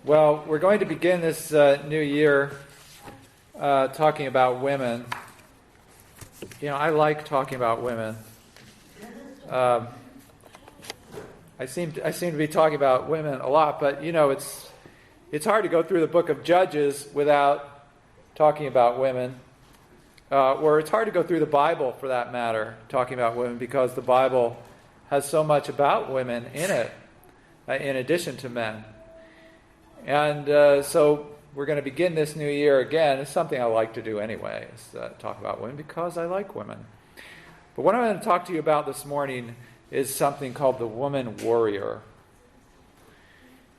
Well, we're going to begin this new year talking about women. You know, I like talking about women. I seem to be talking about women a lot, but you know, it's hard to go through the book of Judges without talking about women, or it's hard to go through the Bible, for that matter, talking about women, because the Bible has so much about women in it, in addition to men. And so we're going to begin this new year again. It's something I like to do anyway, is talk about women, because I like women. But what I'm going to talk to you about this morning is something called the woman warrior.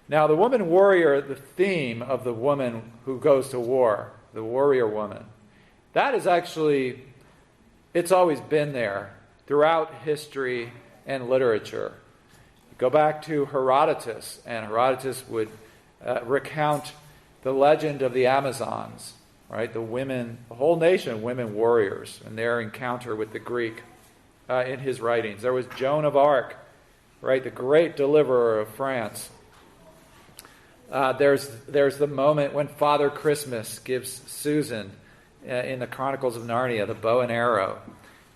Now, the woman warrior, the theme of the woman who goes to war, the warrior woman, that is actually, it's always been there throughout history and literature. Go back to Herodotus, and Herodotus would recount the legend of the Amazons, right? The women, the whole nation of women warriors, and their encounter with the Greek in his writings. There was Joan of Arc, right? The great deliverer of France. There's the moment when Father Christmas gives Susan in the Chronicles of Narnia the bow and arrow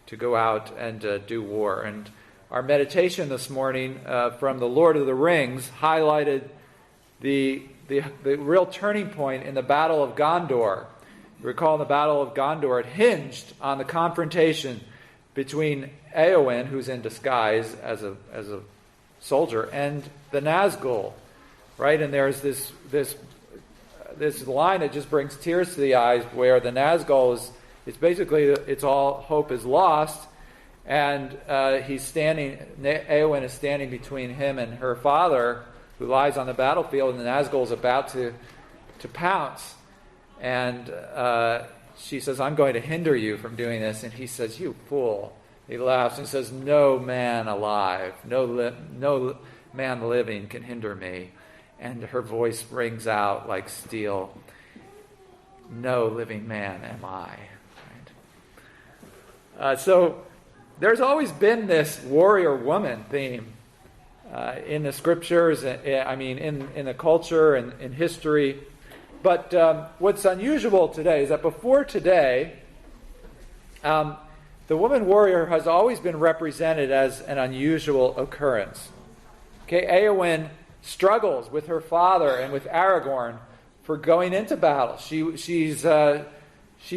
to go out and do war. And our meditation this morning from the Lord of the Rings highlighted the real turning point in the Battle of Gondor. You recall, in the Battle of Gondor, it hinged on the confrontation between Éowyn, who's in disguise as a soldier, and the Nazgul, right? And there's this line that just brings tears to the eyes, where the Nazgul it's basically, it's all hope is lost, and Éowyn is standing between him and her father, who lies on the battlefield, and the Nazgul is about to pounce. And she says, "I'm going to hinder you from doing this." And he says, "You fool." He laughs and says, "No man alive, no man living can hinder me." And her voice rings out like steel, "No living man am I." Right? So there's always been this warrior woman theme in the scriptures, in the culture and in history. But what's unusual today is that before today, the woman warrior has always been represented as an unusual occurrence. Okay, Éowyn struggles with her father and with Aragorn for going into battle. She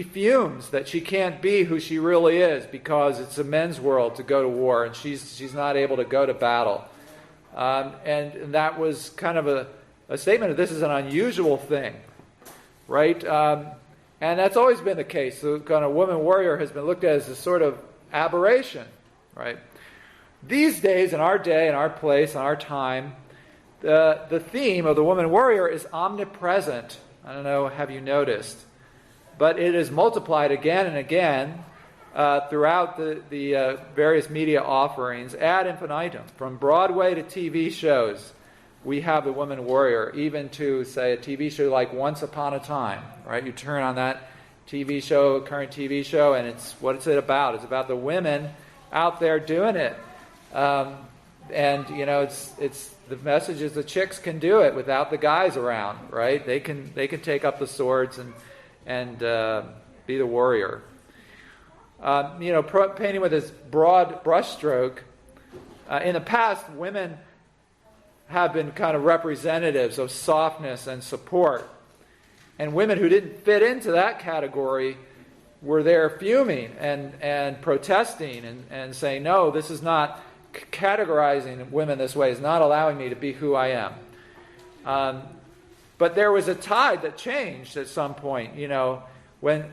fumes that she can't be who she really is, because it's a men's world to go to war, and she's not able to go to battle. And that was kind of a statement of this is an unusual thing, right? And that's always been the case. The kind of woman warrior has been looked at as a sort of aberration, right? These days, in our day, in our place, in our time, the theme of the woman warrior is omnipresent. I don't know, have you noticed? But it is multiplied again and again throughout the various media offerings ad infinitum. From Broadway to TV shows, we have the woman warrior, even to, say, a TV show like Once Upon a Time, right? You turn on that TV show, current TV show, and what's it about? It's about the women out there doing it. And, you know, it's the message is the chicks can do it without the guys around, right? They can take up the swords and be the warrior. Painting with this broad brushstroke, in the past, women have been kind of representatives of softness and support. And women who didn't fit into that category were there fuming and protesting and saying, "No, this is not categorizing women this way. It's not allowing me to be who I am." But there was a tide that changed at some point, when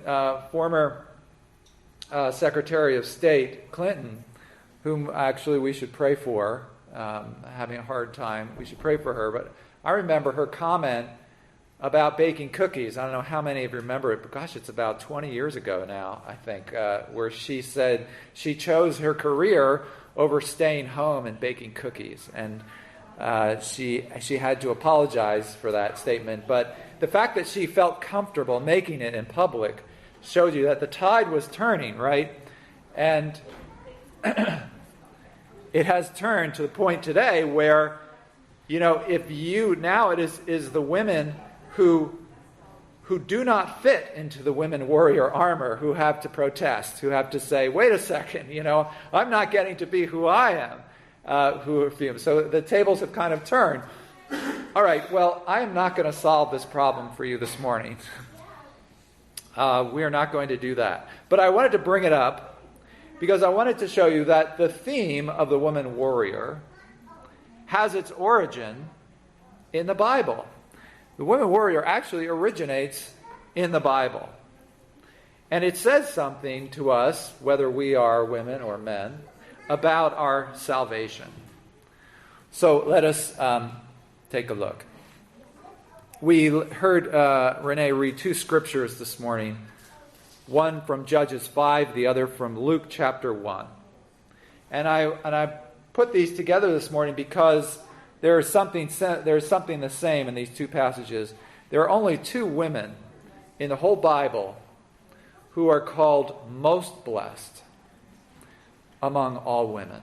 former Secretary of State Clinton, whom actually we should pray for, having a hard time, we should pray for her. But I remember her comment about baking cookies. I don't know how many of you remember it, but gosh, it's about 20 years ago now, I think, where she said she chose her career over staying home and baking cookies. And she had to apologize for that statement. But the fact that she felt comfortable making it in public showed you that the tide was turning, right? And it has turned to the point today where if you, now it is the women who do not fit into the women warrior armor who have to protest, who have to say, wait a second, I'm not getting to be who I am. So the tables have kind of turned. All right, well, I am not going to solve this problem for you this morning. We are not going to do that. But I wanted to bring it up because I wanted to show you that the theme of the woman warrior has its origin in the Bible. The woman warrior actually originates in the Bible. And it says something to us, whether we are women or men, about our salvation. So let us take a look. We heard Renee read two scriptures this morning, one from Judges 5, the other from Luke chapter 1. And I put these together this morning because there's something the same in these two passages. There are only two women in the whole Bible who are called most blessed among all women.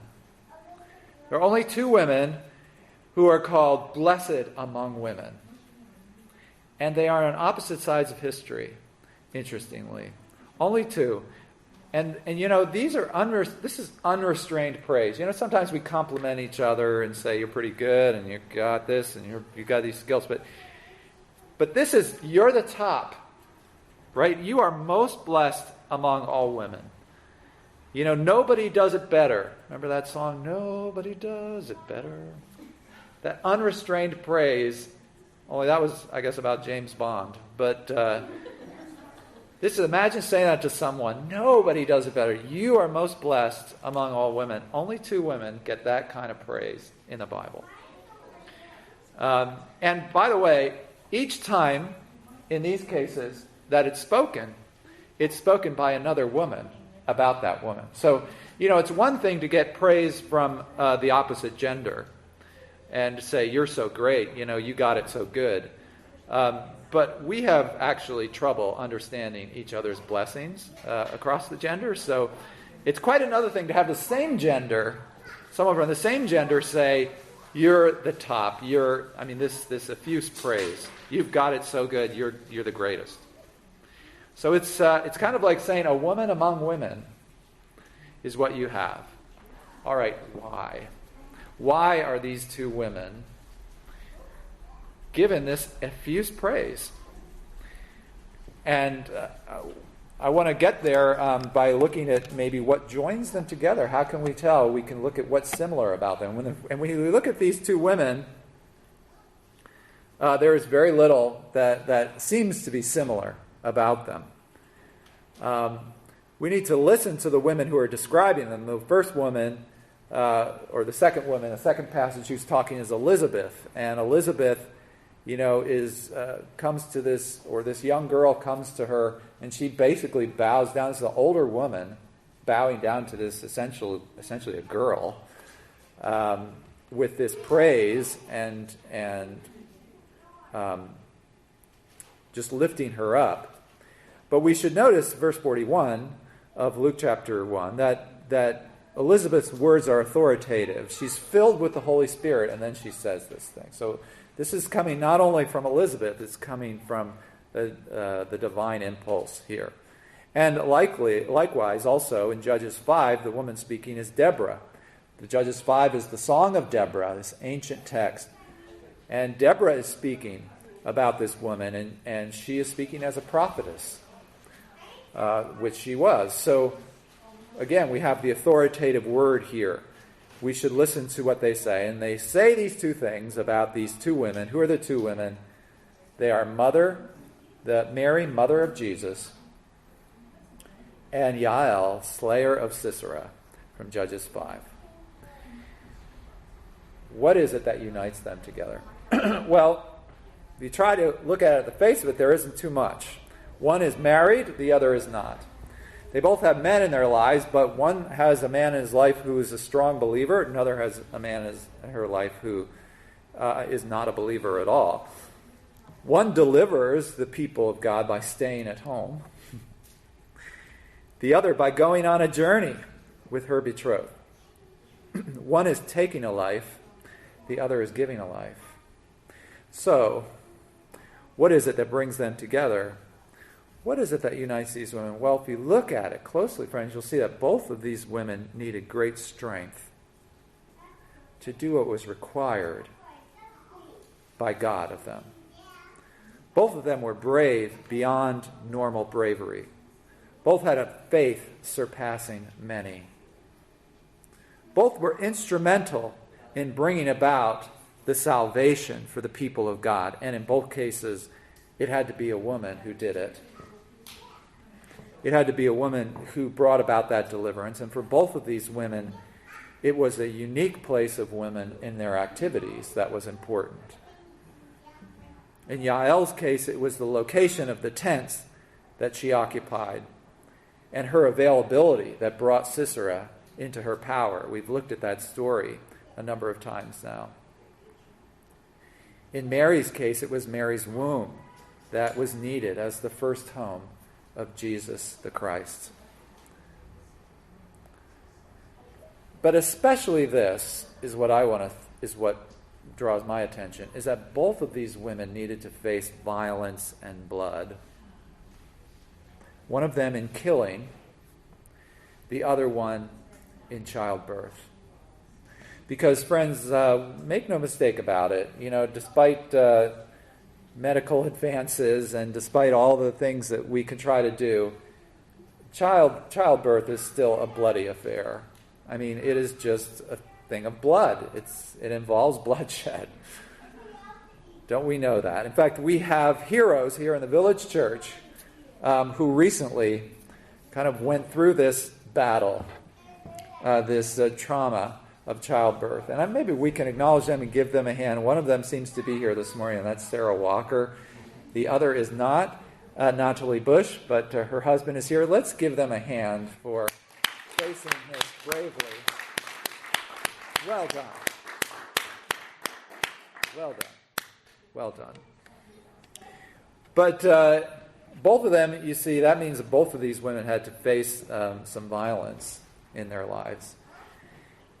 There are only two women who are called blessed among women. And they are on opposite sides of history, interestingly. Only two. And these are this is unrestrained praise. Sometimes we compliment each other and say you're pretty good and you got this and you got these skills, but this is, you're the top, right? You are most blessed among all women. Nobody does it better. Remember that song? Nobody does it better. That unrestrained praise. Only that was, I guess, about James Bond. But imagine saying that to someone. Nobody does it better. You are most blessed among all women. Only two women get that kind of praise in the Bible. And by the way, each time in these cases that it's spoken by another woman about that woman. So, it's one thing to get praise from the opposite gender and to say, you're so great, you got it so good. But we have actually trouble understanding each other's blessings across the genders. So it's quite another thing to have the same gender, someone from the same gender say, you're the top, this effuse praise. You've got it so good, you're the greatest. So it's kind of like saying a woman among women is what you have. All right, why? Why are these two women given this effuse praise? And I want to get there by looking at maybe what joins them together. How can we tell? We can look at what's similar about them. And when we look at these two women, there is very little that seems to be similar about them. We need to listen to the women who are describing them. The first woman, or the second woman, the second passage who's talking is Elizabeth. And Elizabeth, comes to this, or this young girl comes to her, and she basically bows down. This is an older woman bowing down to this essentially a girl, with this praise and just lifting her up. But we should notice verse 41 of Luke chapter 1 that Elizabeth's words are authoritative. She's filled with the Holy Spirit, and then she says this thing. So this is coming not only from Elizabeth, it's coming from the divine impulse here. And likewise, also in Judges 5, the woman speaking is Deborah. The Judges 5 is the Song of Deborah, this ancient text. And Deborah is speaking about this woman, and she is speaking as a prophetess, which she was. So, again, we have the authoritative word here. We should listen to what they say. And they say these two things about these two women. Who are the two women? They are Mary, mother of Jesus, and Yael, slayer of Sisera, from Judges 5. What is it that unites them together? Well, if you try to look at it at the face of it, there isn't too much. One is married, the other is not. They both have men in their lives, but one has a man in his life who is a strong believer, another has a man in her life who is not a believer at all. One delivers the people of God by staying at home. The other by going on a journey with her betrothed. One is taking a life, the other is giving a life. So, what is it that brings them together? What is it that unites these women? Well, if you look at it closely, friends, you'll see that both of these women needed great strength to do what was required by God of them. Both of them were brave beyond normal bravery. Both had a faith surpassing many. Both were instrumental in bringing about the salvation for the people of God. And in both cases, it had to be a woman who did it. It had to be a woman who brought about that deliverance. And for both of these women, it was a unique place of women in their activities that was important. In Yael's case, it was the location of the tents that she occupied and her availability that brought Sisera into her power. We've looked at that story a number of times now. In Mary's case, it was Mary's womb that was needed as the first home of Jesus the Christ. But especially this is what is what draws my attention, is that both of these women needed to face violence and blood. One of them in killing, the other one in childbirth. Because, friends, make no mistake about it, despite medical advances and despite all the things that we can try to do, childbirth is still a bloody affair. I mean, it is just a thing of blood. It involves bloodshed. Don't we know that? In fact, we have heroes here in the village church who recently kind of went through this battle, this trauma of childbirth. And maybe we can acknowledge them and give them a hand. One of them seems to be here this morning, and that's Sarah Walker. The other is not Natalie Bush, but her husband is here. Let's give them a hand for facing this bravely. Well done. Well done. Well done. But both of them, you see, that means that both of these women had to face some violence in their lives.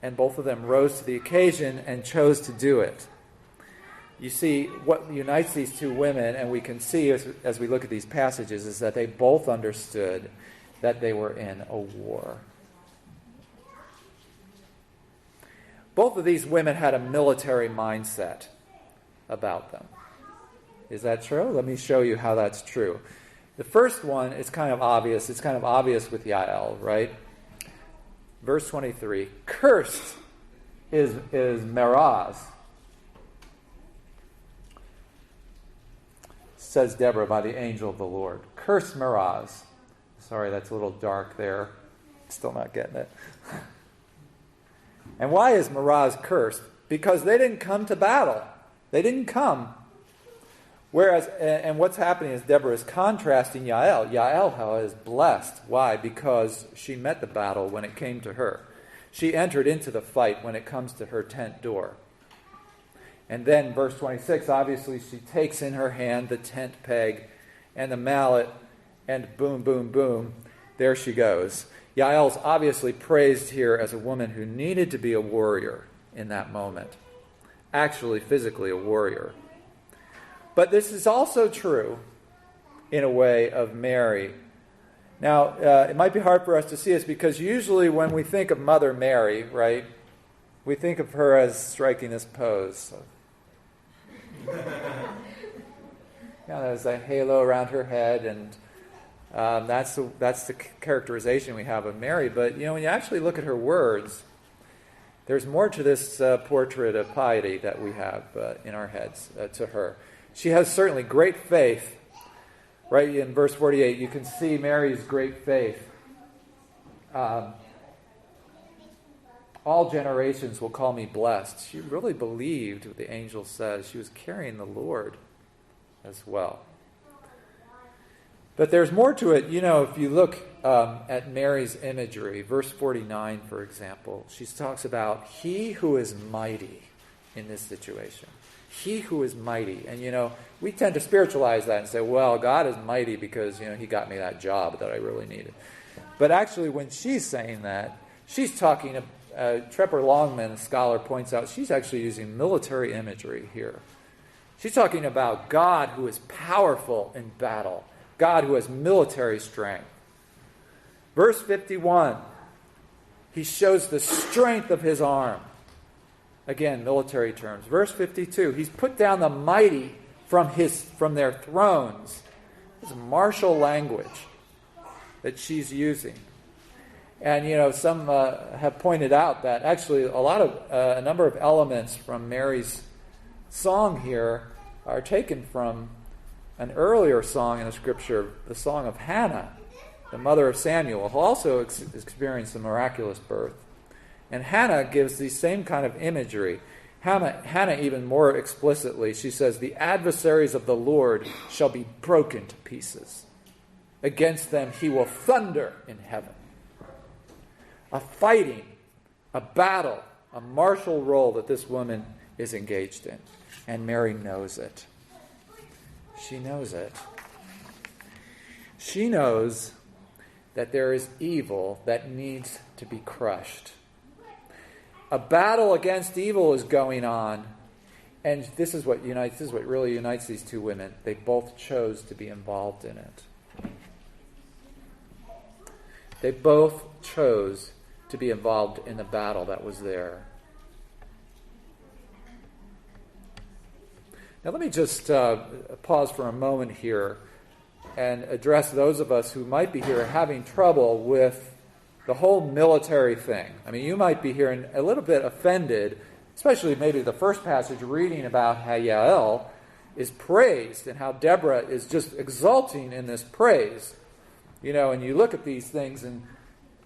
And both of them rose to the occasion and chose to do it. You see, what unites these two women, and we can see as we look at these passages, is that they both understood that they were in a war. Both of these women had a military mindset about them. Is that true? Let me show you how that's true. The first one is kind of obvious. It's kind of obvious with Yael, right? Verse 23, cursed is Meraz, says Deborah by the angel of the Lord. Cursed Meraz. Sorry, that's a little dark there. Still not getting it. And why is Meraz cursed? Because they didn't come to battle. They didn't come. Whereas, and what's happening is Deborah is contrasting Yael. Yael, however, is blessed. Why? Because she met the battle when it came to her. She entered into the fight when it comes to her tent door. And then, verse 26, obviously she takes in her hand the tent peg and the mallet, and boom, boom, boom, there she goes. Yael's obviously praised here as a woman who needed to be a warrior in that moment. Actually, physically a warrior. But this is also true, in a way, of Mary. Now, it might be hard for us to see this because usually when we think of Mother Mary, right, we think of her as striking this pose. There's a halo around her head, and that's the characterization we have of Mary. But, when you actually look at her words, there's more to this portrait of piety that we have in our heads to her. She has certainly great faith. Right in verse 48, you can see Mary's great faith. All generations will call me blessed. She really believed what the angel says. She was carrying the Lord as well. But there's more to it. If you look at Mary's imagery, verse 49, for example, she talks about he who is mighty in this situation. He who is mighty. And, we tend to spiritualize that and say, well, God is mighty because, he got me that job that I really needed. But actually, when she's saying that, she's talking Trepper Longman, a scholar, points out she's actually using military imagery here. She's talking about God who is powerful in battle, God who has military strength. Verse 51, he shows the strength of his arm. Again, military terms. Verse 52, he's put down the mighty from their thrones. It's martial language that she's using. And, some have pointed out that actually a number of elements from Mary's song here are taken from an earlier song in the Scripture, the song of Hannah, the mother of Samuel, who also experienced a miraculous birth. And Hannah gives the same kind of imagery. Hannah even more explicitly, she says, the adversaries of the Lord shall be broken to pieces. Against them he will thunder in heaven. A fighting, a battle, a martial role that this woman is engaged in. And Mary knows it. She knows it. She knows that there is evil that needs to be crushed. A battle against evil is going on, and this is what really unites these two women. They both chose to be involved in it. They both chose to be involved in the battle that was there. Now let me just pause for a moment here and address those of us who might be here having trouble with the whole military thing. I mean, you might be here and a little bit offended, especially maybe the first passage reading about how Yael is praised and how Deborah is just exulting in this praise. And you look at these things in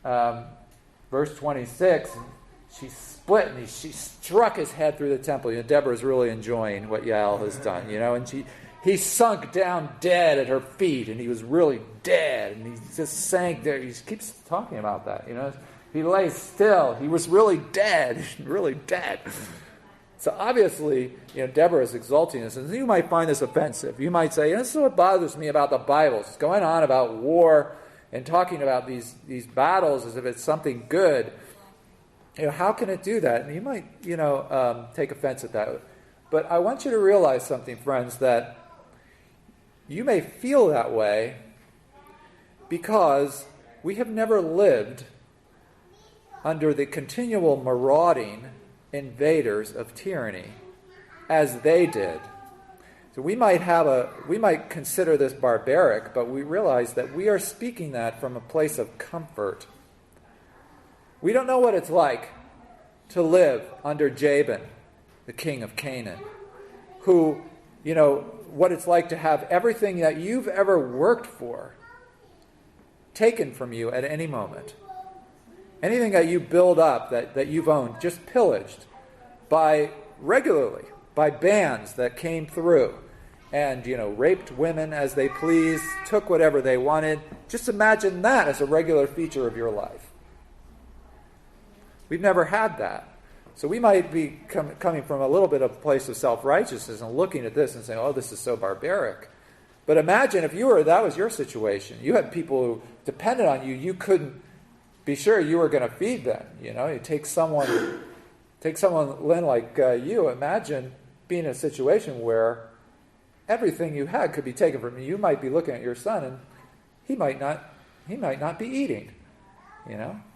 verse 26, and she split and she struck his head through the temple. Deborah's really enjoying what Yael has done, and he sunk down dead at her feet, and he was really dead, and he just sank there. He keeps talking about that, He lay still. He was really dead, really dead. So obviously, Deborah is exalting this, and you might find this offensive. You might say, this is what bothers me about the Bible. It's going on about war and talking about these battles as if it's something good. How can it do that? And you might, take offense at that. But I want you to realize something, friends, that you may feel that way because we have never lived under the continual marauding invaders of tyranny as they did. So we might consider this barbaric, but we realize that we are speaking that from a place of comfort. We don't know what it's like to live under Jabin, the king of Canaan, who, what it's like to have everything that you've ever worked for taken from you at any moment. Anything that you build up, that you've owned, just pillaged regularly by bands that came through and, raped women as they pleased, took whatever they wanted. Just imagine that as a regular feature of your life. We've never had that. So we might be coming from a little bit of a place of self-righteousness and looking at this and saying, oh, this is so barbaric. But imagine if that was your situation. You had people who depended on you. You couldn't be sure you were going to feed them. You take someone, Lynn, like you. Imagine being in a situation where everything you had could be taken from you. You might be looking at your son, and he might not be eating.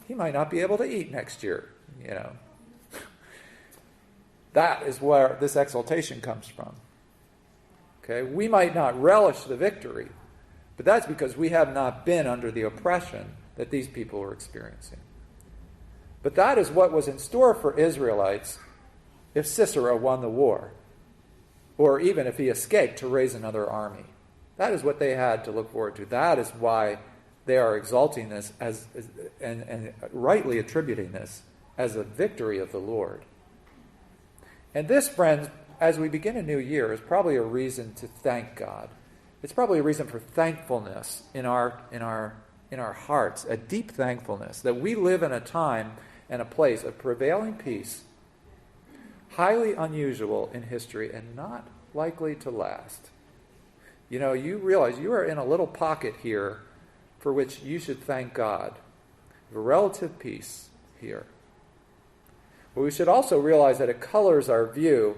He might not be able to eat next year. That is where this exaltation comes from. Okay, we might not relish the victory, but that's because we have not been under the oppression that these people were experiencing. But that is what was in store for Israelites if Sisera won the war, or even if he escaped to raise another army. That is what they had to look forward to. That is why they are exalting this and rightly attributing this as a victory of the Lord. And this, friends, as we begin a new year, is probably a reason to thank God. It's probably a reason for thankfulness in our hearts, a deep thankfulness that we live in a time and a place of prevailing peace, highly unusual in history and not likely to last. You realize you are in a little pocket here for which you should thank God. A relative peace here. But we should also realize that it colors our view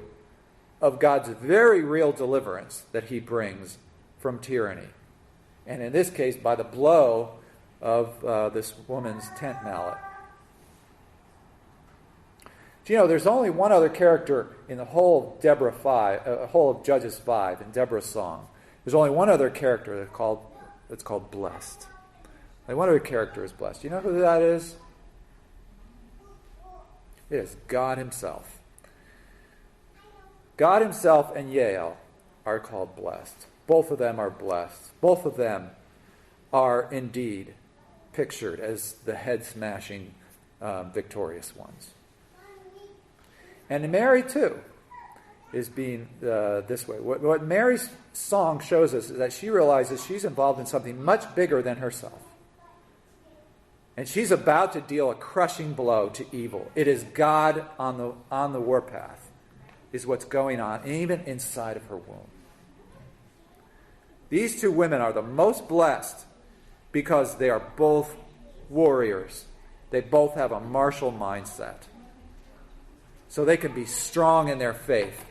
of God's very real deliverance that he brings from tyranny. And in this case, by the blow of this woman's tent mallet. Do you know, there's only one other character in the whole of whole of Judges 5, in Deborah's song. There's only one other character that's called blessed. Like, one other character is blessed. Do you know who that is? It is God himself. God himself and Yael are called blessed. Both of them are blessed. Both of them are indeed pictured as the head-smashing, victorious ones. And Mary, too, is being this way. What Mary's song shows us is that she realizes she's involved in something much bigger than herself. And she's about to deal a crushing blow to evil. It is God on the warpath, is what's going on, even inside of her womb. These two women are the most blessed because they are both warriors. They both have a martial mindset. So they can be strong in their faith,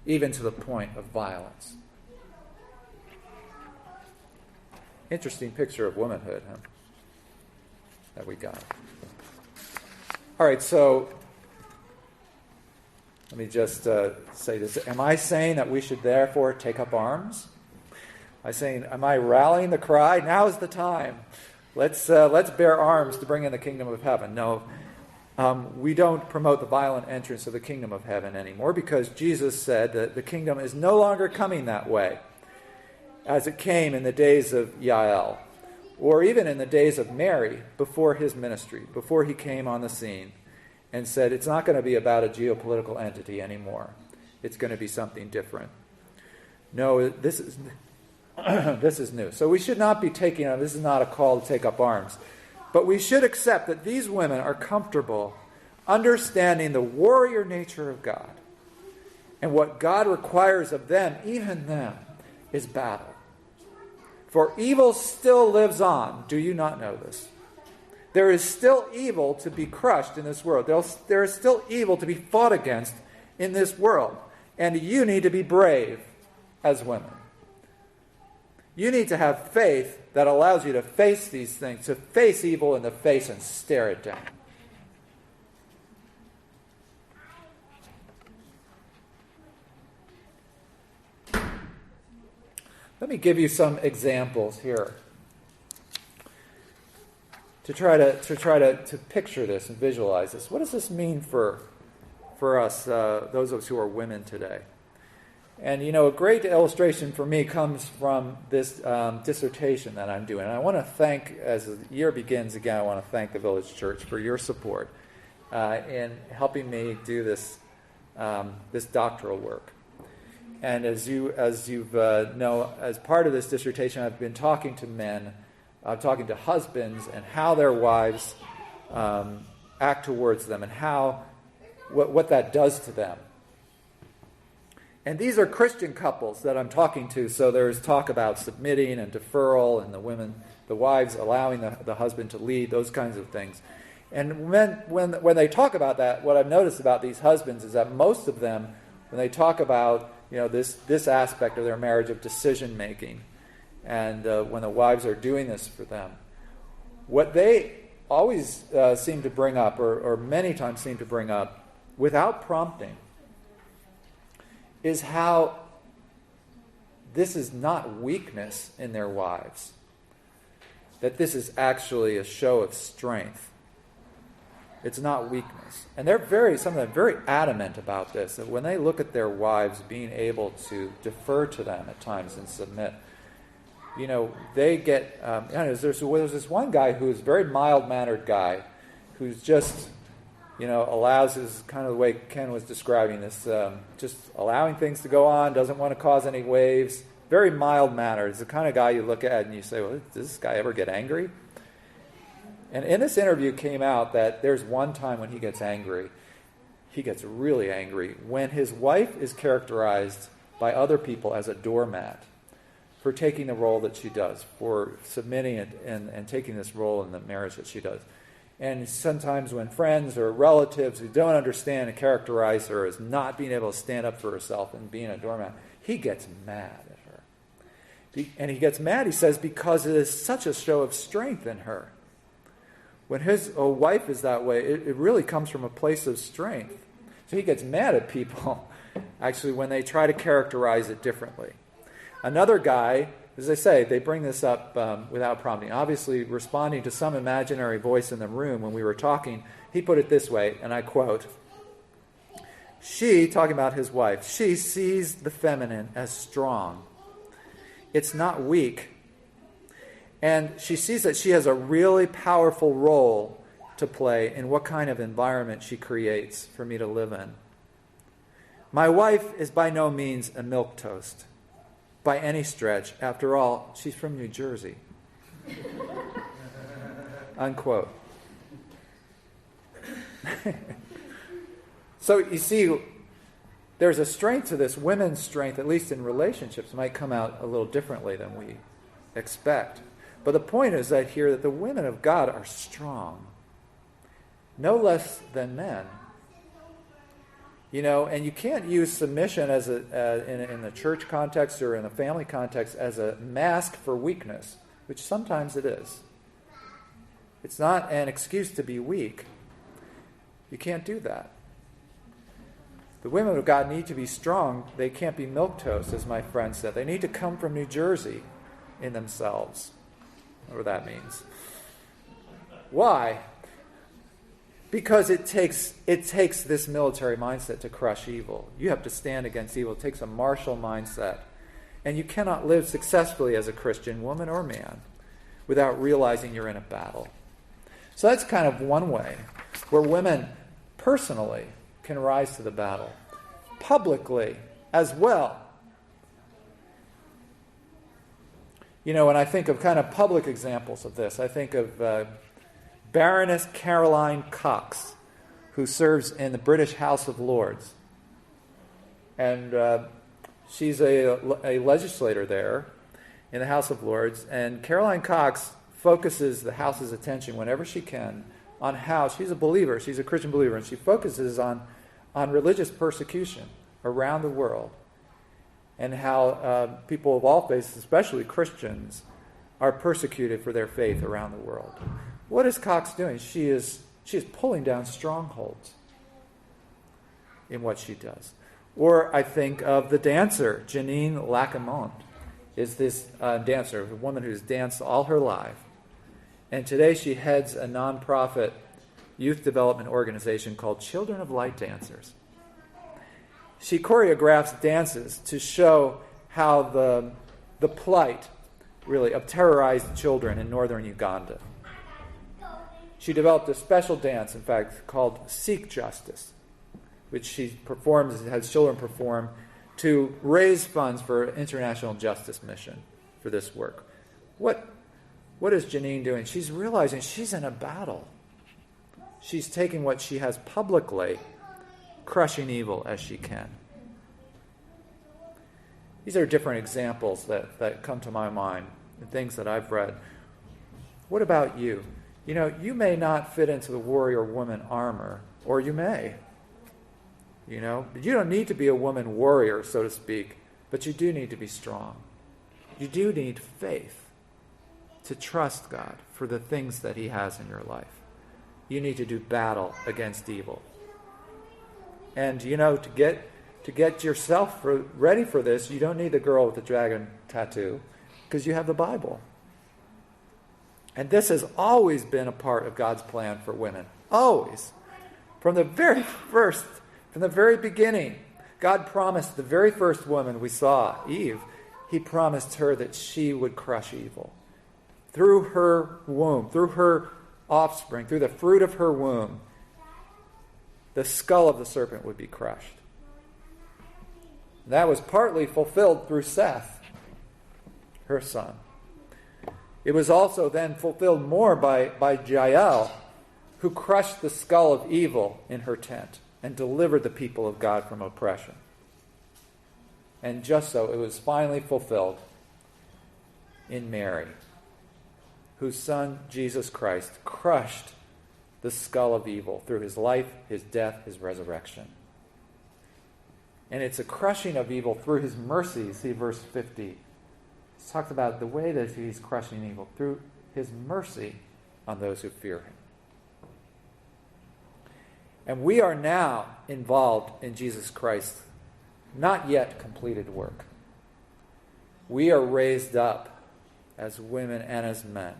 even to the point of violence. Interesting picture of womanhood, huh? That we got. All right, so let me just say this. Am I saying that we should therefore take up arms? Am I rallying the cry? Now is the time. Let's bear arms to bring in the kingdom of heaven. No, we don't promote the violent entrance of the kingdom of heaven anymore, because Jesus said that the kingdom is no longer coming that way as it came in the days of Yael, or even in the days of Mary before his ministry, before he came on the scene and said it's not going to be about a geopolitical entity anymore. It's going to be something different. No, this is this is new. So we should not be this is not a call to take up arms. But we should accept that these women are comfortable understanding the warrior nature of God. And what God requires of them, even them, is battle. For evil still lives on. Do you not know this? There is still evil to be crushed in this world. There is still evil to be fought against in this world. And you need to be brave as women. You need to have faith that allows you to face these things, to face evil in the face and stare it down. Let me give you some examples here to try to picture this and visualize this. What does this mean for us, those of us who are women today? And, a great illustration for me comes from this dissertation that I'm doing. And I want to thank, as the year begins again, I want to thank the Village Church for your support in helping me do this doctoral work. And as you know, as part of this dissertation, I've been talking to men, talking to husbands, and how their wives act towards them, and what that does to them. And these are Christian couples that I'm talking to, so there's talk about submitting and deferral, and the wives allowing the husband to lead, those kinds of things. And when they talk about that, what I've noticed about these husbands is that most of them, when they talk about this aspect of their marriage of decision making, and when the wives are doing this for them, what they always seem to bring up, or many times seem to bring up, without prompting, is how this is not weakness in their wives. That this is actually a show of strength. It's not weakness. And some of them very adamant about this, that when they look at their wives being able to defer to them at times and submit, they get, there's this one guy who's a very mild-mannered guy, who's just, allows his, kind of the way Ken was describing this, just allowing things to go on, doesn't want to cause any waves, very mild-mannered. It's the kind of guy you look at and you say, well, does this guy ever get angry? And in this interview came out that there's one time when he gets angry. He gets really angry when his wife is characterized by other people as a doormat for taking the role that she does, for submitting it and taking this role in the marriage that she does. And sometimes when friends or relatives who don't understand and characterize her as not being able to stand up for herself and being a doormat, he gets mad at her. And he gets mad, he says, because it is such a show of strength in her. When his wife is that way, it really comes from a place of strength. So he gets mad at people, actually, when they try to characterize it differently. Another guy, as I say, they bring this up without prompting. Obviously, responding to some imaginary voice in the room when we were talking, he put it this way, and I quote, she, talking about his wife, she sees the feminine as strong. It's not weak. And she sees that she has a really powerful role to play in what kind of environment she creates for me to live in. My wife is by no means a milquetoast, by any stretch. After all, she's from New Jersey. Unquote. So you see, there's a strength to this. Women's strength, at least in relationships, might come out a little differently than we expect. But the point is that here that the women of God are strong, no less than men. You know, and you can't use submission as in the church context or in a family context as a mask for weakness, which sometimes it is. It's not an excuse to be weak. You can't do that. The women of God need to be strong. They can't be milquetoast, as my friend said. They need to come from New Jersey in themselves, whatever that means. Why? Because it takes this military mindset to crush evil. You have to stand against evil. It takes a martial mindset. And you cannot live successfully as a Christian, woman or man, without realizing you're in a battle. So that's kind of one way where women personally can rise to the battle. Publicly as well. You know, when I think of kind of public examples of this, I think of Baroness Caroline Cox, who serves in the British House of Lords. And she's a legislator there in the House of Lords. And Caroline Cox focuses the House's attention whenever she can on how, she's a believer, she's a Christian believer, and she focuses on religious persecution around the world and how people of all faiths, especially Christians, are persecuted for their faith around the world. What is Cox doing? She is pulling down strongholds in what she does. Or I think of the dancer, Janine Lacamont, is this dancer, a woman who's danced all her life. And today she heads a nonprofit youth development organization called Children of Light Dancers. She choreographs dances to show how the plight, really, of terrorized children in northern Uganda. She developed a special dance, in fact, called Seek Justice, which she performs, has children perform to raise funds for an international justice mission for this work. What is Janine doing? She's realizing she's in a battle. She's taking what she has publicly, crushing evil as she can. These are different examples that come to my mind, and things that I've read. What about you? You know, you may not fit into the warrior woman armor, or you may. You know, you don't need to be a woman warrior, so to speak, but you do need to be strong. You do need faith to trust God for the things that He has in your life. You need to do battle against evil. And, you know, to get yourself ready for this, you don't need the girl with the dragon tattoo, because you have the Bible. And this has always been a part of God's plan for women. Always. From the very beginning, God promised the very first woman we saw, Eve, He promised her that she would crush evil. Through her womb, through her offspring, through the fruit of her womb, the skull of the serpent would be crushed. That was partly fulfilled through Seth, her son. It was also then fulfilled more by Jael, who crushed the skull of evil in her tent and delivered the people of God from oppression. And just so, it was finally fulfilled in Mary, whose son, Jesus Christ, crushed the skull of evil through his life, his death, his resurrection. And it's a crushing of evil through his mercy. See verse 50. It's talked about the way that he's crushing evil through his mercy on those who fear him. And we are now involved in Jesus Christ's not yet completed work. We are raised up as women and as men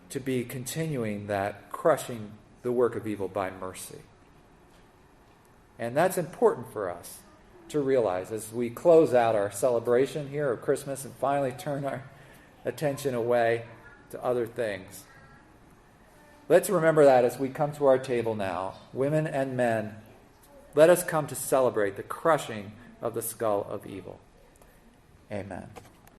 to be continuing that crushing the work of evil by mercy. And that's important for us to realize as we close out our celebration here of Christmas and finally turn our attention away to other things. Let's remember that as we come to our table now, women and men, let us come to celebrate the crushing of the skull of evil. Amen.